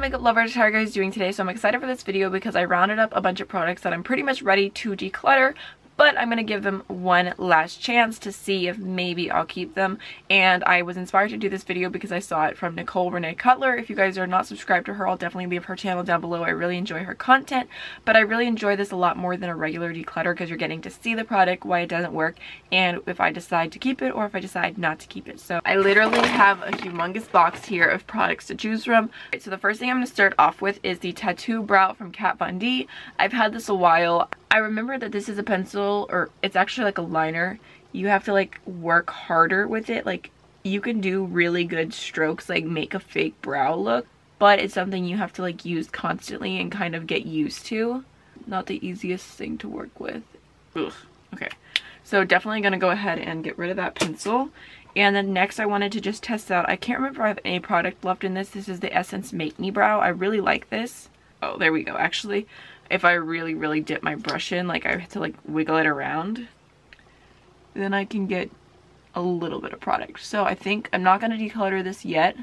makeup lovers, how are you guys doing today? So I'm excited for this video because I rounded up a bunch of products that I'm pretty much ready to declutter, but I'm going to give them one last chance to see if maybe I'll keep them. And I was inspired to do this video because I saw it from Nicole Renee Cutler. If you guys are not subscribed to her, I'll definitely leave her channel down below. I really enjoy her content, but I really enjoy this a lot more than a regular declutter because you're getting to see the product, why it doesn't work, and if I decide to keep it or if I decide not to keep it. So I literally have a humongous box here of products to choose from. So the first thing I'm going to start off with is the Tattoo Brow from Kat Von D. I've had this a while. I remember that this is a pencil, or it's actually like a liner. You have to like work harder with it. Like you can do really good strokes, like make a fake brow look, but it's something you have to like use constantly and kind of get used to. Not the easiest thing to work with. Ugh. Okay, so definitely gonna go ahead and get rid of that pencil. And then next I wanted to just test out, I can't remember if I have any product left in this. This is the Essence Make Me Brow. I really like this. Oh, there we go. Actually, if I really dip my brush in, like I have to like wiggle it around, then I can get a little bit of product. So I think I'm not going to declutter this yet.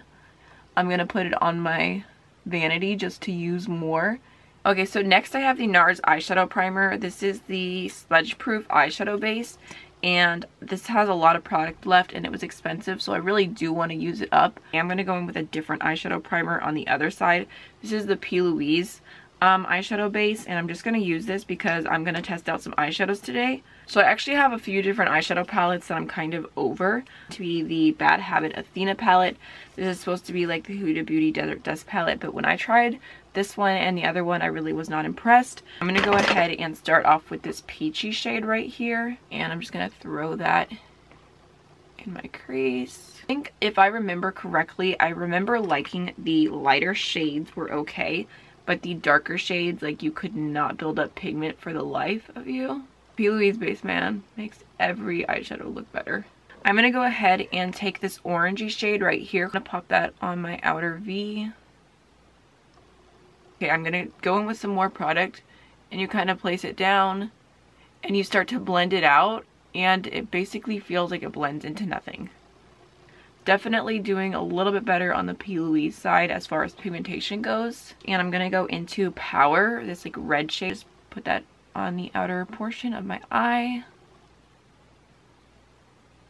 I'm going to put it on my vanity just to use more. Okay, so next I have the NARS eyeshadow primer. This is the smudge proof eyeshadow base, and this has a lot of product left and it was expensive, so I really do want to use it up. I'm going to go in with a different eyeshadow primer on the other side. This is the P. Louise eyeshadow base, and I'm just going to use this because I'm going to test out some eyeshadows today. So I actually have a few different eyeshadow palettes that I'm kind of over. To be the Bad Habit Athena palette. This is supposed to be like the Huda Beauty Desert Dust palette, but when I tried this one and the other one, I really was not impressed. I'm going to go ahead and start off with this peachy shade right here, and I'm just going to throw that in my crease. I think if I remember correctly, I remember liking the lighter shades were okay, but the darker shades, like you could not build up pigment for the life of you. P. Louise base, man, makes every eyeshadow look better. I'm going to go ahead and take this orangey shade right here. I'm going to pop that on my outer V. Okay, I'm going to go in with some more product, and you kind of place it down and you start to blend it out, and it basically feels like it blends into nothing. Definitely doing a little bit better on the P. Louise side as far as pigmentation goes. And I'm going to go into Power, this like red shade. Just put that on the outer portion of my eye.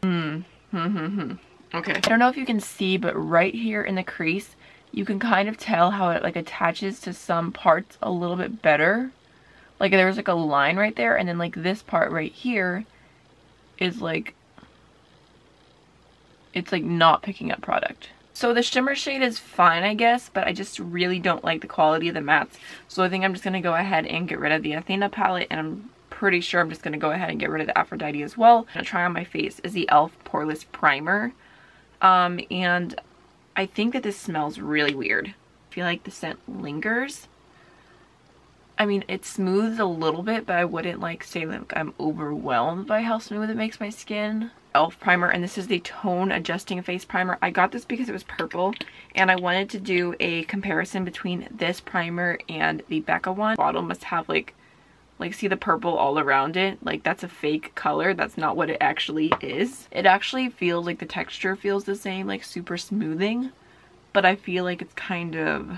Okay. I don't know if you can see, but right here in the crease, you can kind of tell how it like attaches to some parts a little bit better. Like there's like a line right there, and then like this part right here is like, it's like not picking up product. So the shimmer shade is fine, I guess, but I just really don't like the quality of the mattes. So I think I'm just going to go ahead and get rid of the Athena palette, and I'm pretty sure I'm just going to go ahead and get rid of the Aphrodite as well. I'm going to try on my face is the e.l.f. Poreless Primer. And I think that this smells really weird. I feel like the scent lingers. I mean, it smooths a little bit, but I wouldn't like say like I'm overwhelmed by how smooth it makes my skin. e.l.f. primer, and this is the Tone Adjusting Face Primer. I got this because it was purple, and I wanted to do a comparison between this primer and the Becca one. The bottle must have like see the purple all around it. Like that's a fake color. That's not what it actually is. It actually feels like the texture feels the same, like super smoothing, but I feel like it's kind of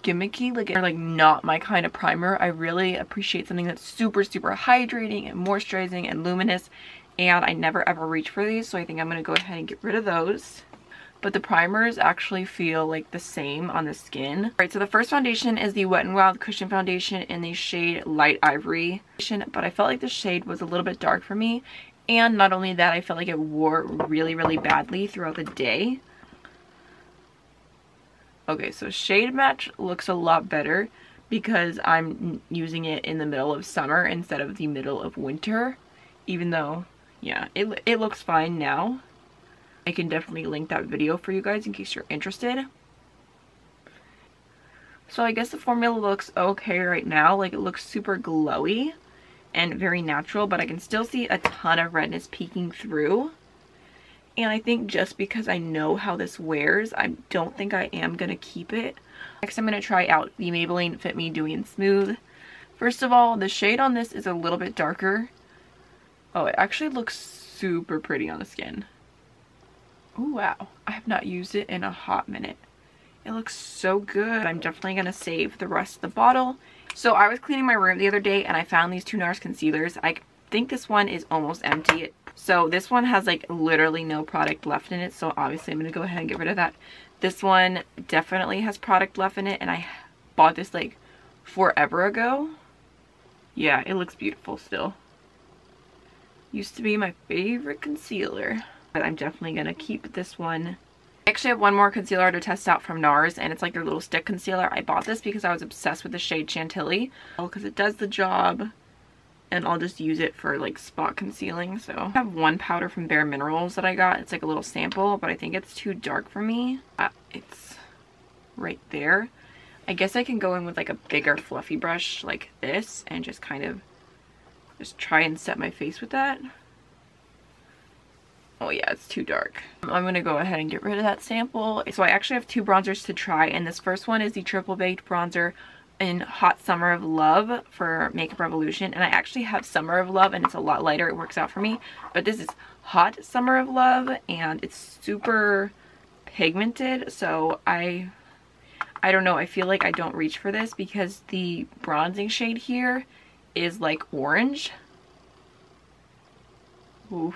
gimmicky, like it's like not my kind of primer. I really appreciate something that's super hydrating and moisturizing and luminous, and I never ever reach for these, so I think I'm going to go ahead and get rid of those. But the primers actually feel like the same on the skin. Alright, so the first foundation is the Wet n Wild Cushion Foundation in the shade Light Ivory, but I felt like the shade was a little bit dark for me, and not only that, I felt like it wore really badly throughout the day. Okay, so shade match looks a lot better because I'm using it in the middle of summer instead of the middle of winter, even though, yeah, it looks fine now. I can definitely link that video for you guys in case you're interested. So I guess the formula looks okay right now. Like it looks super glowy and very natural, but I can still see a ton of redness peeking through. And I think just because I know how this wears, I don't think I am going to keep it. Next I'm going to try out the Maybelline Fit Me Dewy and Smooth. First of all, the shade on this is a little bit darker. Oh, it actually looks super pretty on the skin. Oh wow, I have not used it in a hot minute. It looks so good. I'm definitely going to save the rest of the bottle. So I was cleaning my room the other day and I found these two NARS concealers. I think this one is almost empty. So this one has like literally no product left in it. So obviously I'm going to go ahead and get rid of that. This one definitely has product left in it. And I bought this like forever ago. Yeah, it looks beautiful still. Used to be my favorite concealer. But I'm definitely going to keep this one. I actually have one more concealer to test out from NARS, and it's like their little stick concealer. I bought this because I was obsessed with the shade Chantilly, because it does the job, and I'll just use it for like spot concealing. So I have one powder from Bare Minerals that I got. It's like a little sample, but I think it's too dark for me. It's right there. I guess I can go in with like a bigger fluffy brush like this and just kind of just try and set my face with that. Oh yeah, it's too dark. I'm gonna go ahead and get rid of that sample. So I actually have two bronzers to try, and this first one is the Triple Baked Bronzer in Hot Summer of Love for Makeup Revolution. And I actually have Summer of Love and it's a lot lighter. It works out for me. But this is Hot Summer of Love and it's super pigmented. So I don't know. I feel like I don't reach for this because the bronzing shade here is like orange. Ooh,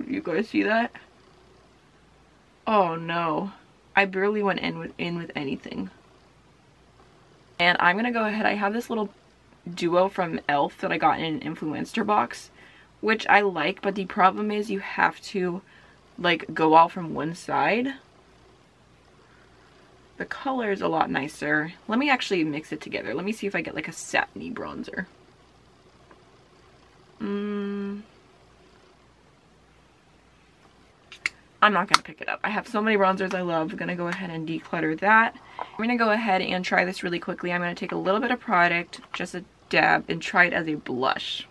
you guys see that? Oh no, I barely went in with anything. And I'm gonna go ahead. I have this little duo from e.l.f. that I got in an influencer box, which I like, but the problem is you have to like go all from one side. The color is a lot nicer. Let me actually mix it together. Let me see if I get like a satiny bronzer. I'm not going to pick it up. I have so many bronzers I love. I'm going to go ahead and declutter that. I'm going to go ahead and try this really quickly. I'm going to take a little bit of product, just a dab, and try it as a blush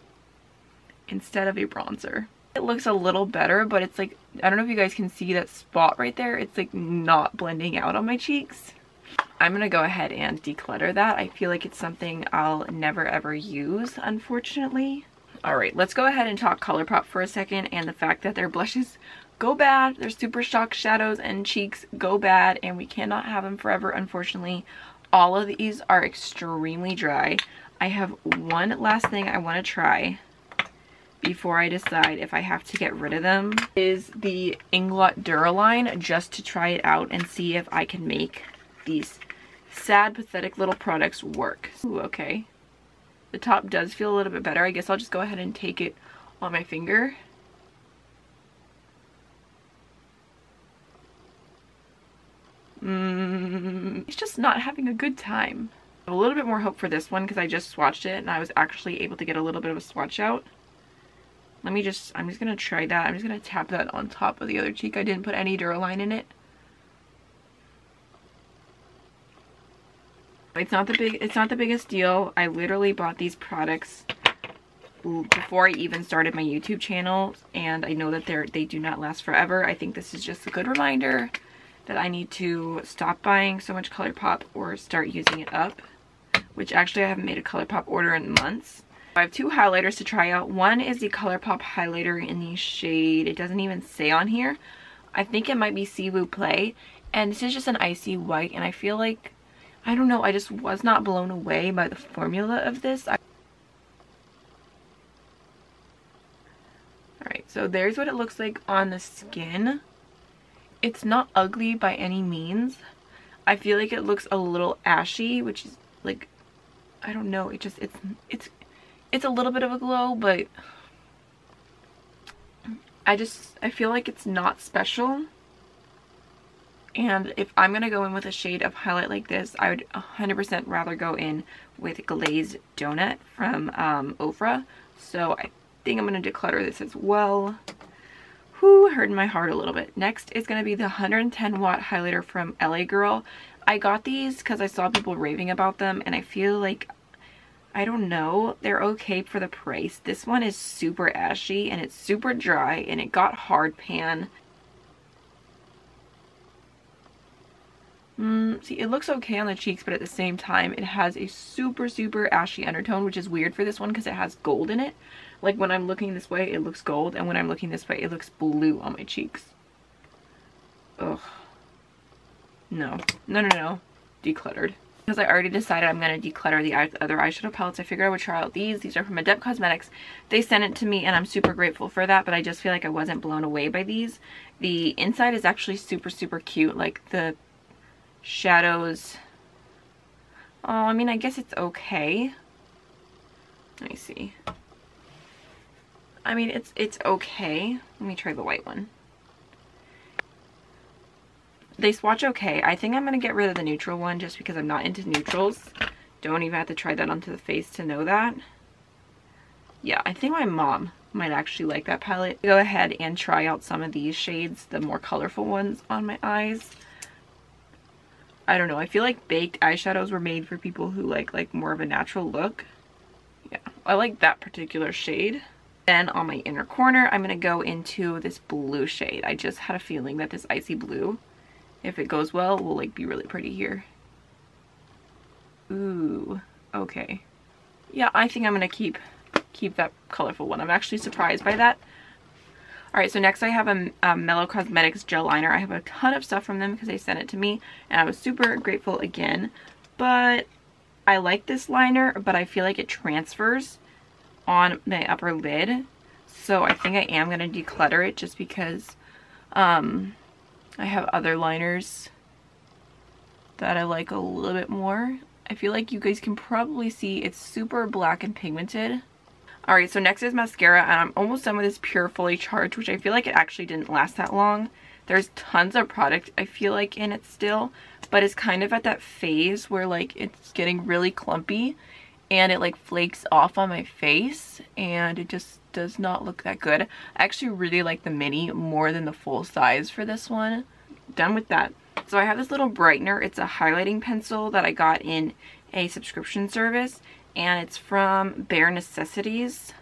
instead of a bronzer. It looks a little better, but it's like, I don't know if you guys can see that spot right there. It's like not blending out on my cheeks. I'm going to go ahead and declutter that. I feel like it's something I'll never ever use, unfortunately. Alright, let's go ahead and talk ColourPop for a second and the fact that their blushes go bad. Their Super Shock shadows and cheeks go bad and we cannot have them forever, unfortunately. All of these are extremely dry. I have one last thing I want to try before I decide if I have to get rid of them. Is the Inglot Duraline, just to try it out and see if I can make these sad, pathetic little products work. Ooh, okay. The top does feel a little bit better. I guess I'll just go ahead and take it on my finger. It's just not having a good time. I have a little bit more hope for this one because I just swatched it and I was actually able to get a little bit of a swatch out. I'm just gonna try that. I'm just gonna tap that on top of the other cheek. I didn't put any Duraline in it. It's not the biggest deal. I literally bought these products before I even started my YouTube channel, and I know that they do not last forever. I think this is just a good reminder that I need to stop buying so much ColourPop or start using it up, which actually I haven't made a ColourPop order in months. I have two highlighters to try out. One is the ColourPop highlighter in the shade, it doesn't even say on here. I think it might be S'il vous plaît, and this is just an icy white, and I feel like, I don't know, I just was not blown away by the formula of this. Alright, so there's what it looks like on the skin. It's not ugly by any means. I feel like it looks a little ashy, which is like, I don't know, it's a little bit of a glow, but I feel like it's not special. And if I'm gonna go in with a shade of highlight like this, I would 100% rather go in with Glazed Donut from Ofra. So I think I'm gonna declutter this as well. Whew, hurting my heart a little bit. Next is going to be the 110 watt highlighter from LA Girl. I got these because I saw people raving about them and I feel like, I don't know, they're okay for the price. This one is super ashy and it's super dry and it got hard pan. See, it looks okay on the cheeks, but at the same time it has a super ashy undertone, which is weird for this one because it has gold in it. Like when I'm looking this way it looks gold, and when I'm looking this way it looks blue on my cheeks. Ugh. No. Decluttered. Because I already decided I'm going to declutter the other eyeshadow palettes, I figured I would try out these. These are from Adept Cosmetics. They sent it to me and I'm super grateful for that, but I just feel like I wasn't blown away by these. The inside is actually super, super cute. Like the shadows. Oh, I mean, I guess it's okay. Let me see. I mean, it's okay. Let me try the white one. They swatch okay. I think I'm going to get rid of the neutral one just because I'm not into neutrals. Don't even have to try that onto the face to know that. Yeah, I think my mom might actually like that palette. Go ahead and try out some of these shades, the more colorful ones on my eyes. I don't know. I feel like baked eyeshadows were made for people who like more of a natural look. Yeah, I like that particular shade. Then on my inner corner, I'm going to go into this blue shade. I just had a feeling that this icy blue, if it goes well, will like be really pretty here. Ooh, okay. Yeah, I think I'm gonna keep that colorful one. I'm actually surprised by that. Alright, so next I have a Mellow Cosmetics gel liner. I have a ton of stuff from them because they sent it to me, and I was super grateful again. But I like this liner, but I feel like it transfers on the upper lid. So I think I am gonna declutter it just because I have other liners that I like a little bit more. I feel like you guys can probably see it's super black and pigmented. Alright, so next is mascara, and I'm almost done with this Pure Fully Charged, which I feel like it actually didn't last that long. There's tons of product, I feel like, in it still, but it's kind of at that phase where like it's getting really clumpy and it like flakes off on my face and it just does not look that good. I actually really like the mini more than the full size for this one. Done with that. So I have this little brightener. It's a highlighting pencil that I got in a subscription service, and it's from Bare Necessities.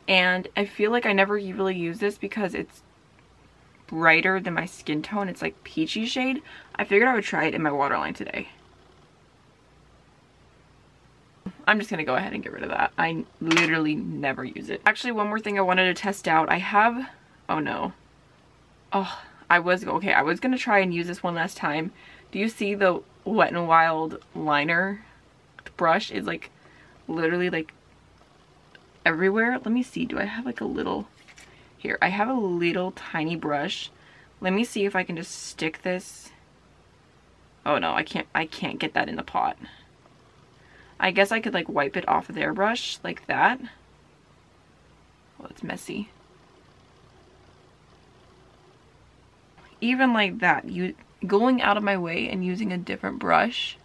And I feel like I never really use this because it's brighter than my skin tone. It's like peachy shade. I figured I would try it in my waterline today. I'm just gonna go ahead and get rid of that. I literally never use it. Actually, one more thing I wanted to test out. I have, oh no. Oh, I was gonna try and use this one last time. Do you see the Wet n Wild liner? The brush is like literally like everywhere. Let me see, do I have like a little, here, I have a little tiny brush. Let me see if I can just stick this. Oh no, I can't get that in the pot. I guess I could like wipe it off of the airbrush like that. Oh, it's messy. Even like that, going out of my way and using a different brush,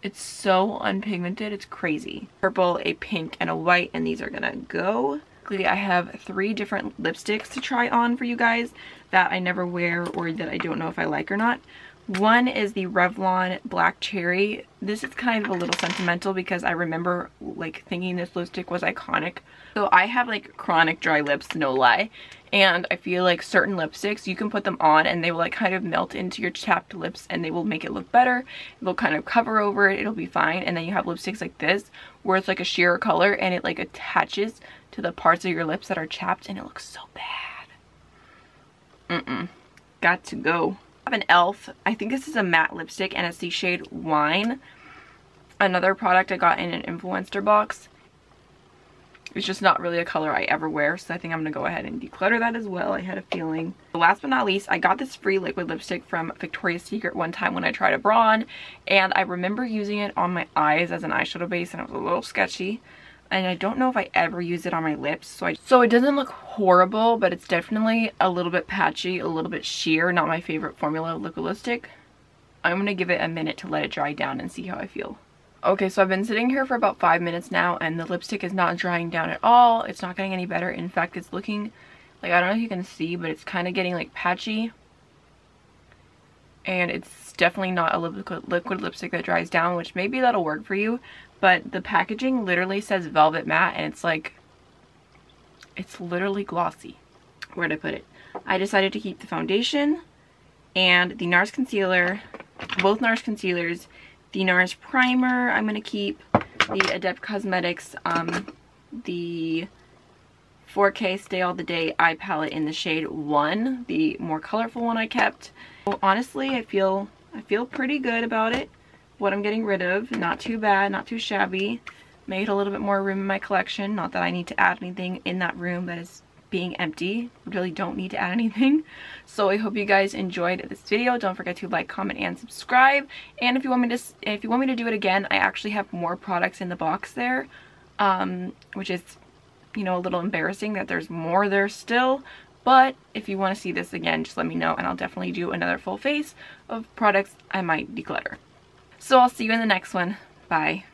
it's so unpigmented, it's crazy. Purple, a pink, and a white, and these are gonna go. I have 3 different lipsticks to try on for you guys that I never wear or that I don't know if I like or not. One is the Revlon Black Cherry. This is kind of a little sentimental because I remember like thinking this lipstick was iconic. So I have like chronic dry lips, no lie. And I feel like certain lipsticks, you can put them on and they will like kind of melt into your chapped lips and they will make it look better. They'll kind of cover over it, it'll be fine. And then you have lipsticks like this where it's like a sheer color and it like attaches to the parts of your lips that are chapped and it looks so bad. Got to go. I have an e.l.f. I think this is a matte lipstick and it's the shade Wine. Another product I got in an influencer box. It's just not really a color I ever wear, so I think I'm going to go ahead and declutter that as well. I had a feeling. Last but not least, I got this free liquid lipstick from Victoria's Secret one time when I tried a bra on, and I remember using it on my eyes as an eyeshadow base and it was a little sketchy. And I don't know if I ever used it on my lips, so it doesn't look horrible, but it's definitely a little bit patchy, a little bit sheer. Not my favorite formula liquid lipstick. I'm going to give it a minute to let it dry down and see how I feel. Okay, so I've been sitting here for about 5 minutes now and the lipstick is not drying down at all. It's not getting any better. In fact, it's looking like, I don't know if you can see, but it's kind of getting like patchy. And it's definitely not a liquid lipstick that dries down, which maybe that'll work for you. But the packaging literally says Velvet Matte and it's like, it's literally glossy. Where'd I put it? I decided to keep the foundation and the NARS concealer, both NARS concealers, the NARS primer. I'm going to keep the Adept Cosmetics, the 4K Stay All the Day eye palette in the shade 1, the more colorful one I kept. So honestly, I feel pretty good about it. What I'm getting rid of, not too bad, not too shabby. Made a little bit more room in my collection. Not that I need to add anything in that room that is being empty. Really don't need to add anything. So I hope you guys enjoyed this video. Don't forget to like, comment, and subscribe. And if you want me to do it again, I actually have more products in the box there, which is, you know, a little embarrassing that there's more there still. But if you want to see this again, just let me know and I'll definitely do another full face of products I might declutter. So I'll see you in the next one. Bye.